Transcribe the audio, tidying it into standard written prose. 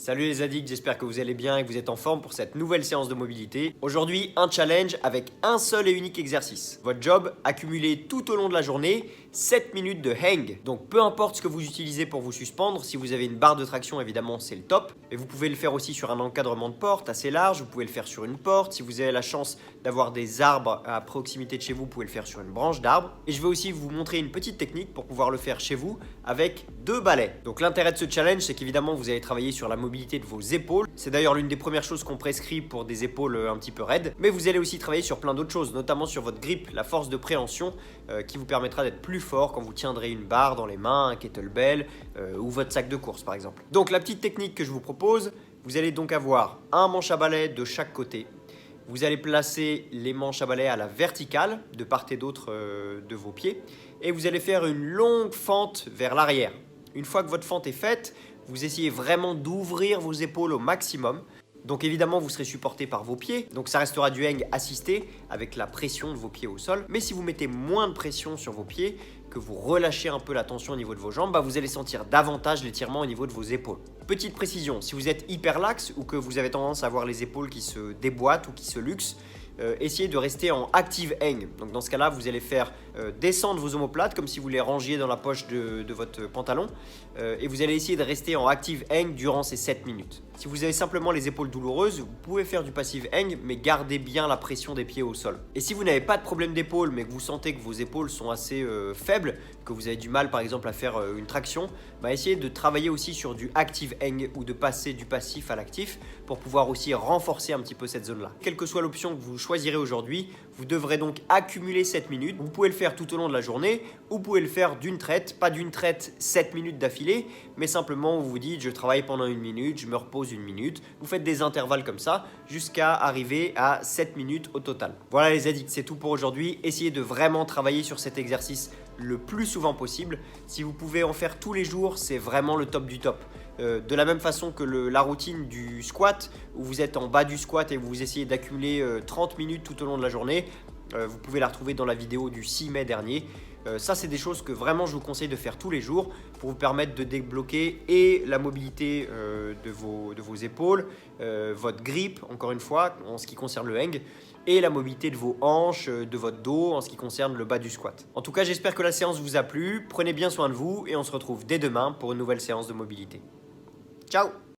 Salut les addicts, j'espère que vous allez bien et que vous êtes en forme pour cette nouvelle séance de mobilité. Aujourd'hui, un challenge avec un seul et unique exercice. Votre job, accumuler tout au long de la journée 7 minutes de hang. Donc peu importe ce que vous utilisez pour vous suspendre, si vous avez une barre de traction évidemment c'est le top. Mais vous pouvez le faire aussi sur un encadrement de porte assez large, vous pouvez le faire sur une porte. Si vous avez la chance d'avoir des arbres à proximité de chez vous, vous pouvez le faire sur une branche d'arbre. Et je vais aussi vous montrer une petite technique pour pouvoir le faire chez vous avec 2 balais. Donc l'intérêt de ce challenge, c'est qu'évidemment vous allez travailler sur la mobilité de vos épaules. C'est d'ailleurs l'une des premières choses qu'on prescrit pour des épaules un petit peu raides. Mais vous allez aussi travailler sur plein d'autres choses, notamment sur votre grip, la force de préhension qui vous permettra d'être plus fort quand vous tiendrez une barre dans les mains, un kettlebell ou votre sac de course par exemple. Donc la petite technique que je vous propose, vous allez donc avoir un manche à balai de chaque côté. Vous allez placer les manches à balai à la verticale de part et d'autre de vos pieds et vous allez faire une longue fente vers l'arrière. Une fois que votre fente est faite, vous essayez vraiment d'ouvrir vos épaules au maximum. Donc évidemment, vous serez supporté par vos pieds. Donc ça restera du hang assisté avec la pression de vos pieds au sol. Mais si vous mettez moins de pression sur vos pieds, que vous relâchez un peu la tension au niveau de vos jambes, vous allez sentir davantage l'étirement au niveau de vos épaules. Petite précision, si vous êtes hyperlaxe ou que vous avez tendance à avoir les épaules qui se déboîtent ou qui se luxent, essayez de rester en active hang. Donc dans ce cas-là, vous allez faire descendre vos omoplates comme si vous les rangiez dans la poche de votre pantalon et vous allez essayer de rester en active hang durant ces 7 minutes. Si vous avez simplement les épaules douloureuses, vous pouvez faire du passive hang mais gardez bien la pression des pieds au sol. Et si vous n'avez pas de problème d'épaule mais que vous sentez que vos épaules sont assez faibles, que vous avez du mal par exemple à faire une traction, essayez de travailler aussi sur du active hang ou de passer du passif à l'actif pour pouvoir aussi renforcer un petit peu cette zone-là. Quelle que soit l'option que vous choisirez aujourd'hui, vous devrez donc accumuler 7 minutes. Vous pouvez le faire tout au long de la journée ou vous pouvez le faire d'une traite, pas d'une traite 7 minutes d'affilée, mais simplement vous vous dites je travaille pendant 1 minute, je me repose 1 minute. Vous faites des intervalles comme ça jusqu'à arriver à 7 minutes au total. Voilà les addicts, c'est tout pour aujourd'hui. Essayez de vraiment travailler sur cet exercice le plus souvent possible. Si vous pouvez en faire tous les jours, c'est vraiment le top du top. De la même façon que la routine du squat, où vous êtes en bas du squat et vous essayez d'accumuler 30 minutes tout au long de la journée, vous pouvez la retrouver dans la vidéo du 6 mai dernier. Ça, c'est des choses que vraiment je vous conseille de faire tous les jours pour vous permettre de débloquer et la mobilité de vos épaules, votre grip, encore une fois, en ce qui concerne le hang, et la mobilité de vos hanches, de votre dos, en ce qui concerne le bas du squat. En tout cas, j'espère que la séance vous a plu. Prenez bien soin de vous et on se retrouve dès demain pour une nouvelle séance de mobilité. Ciao!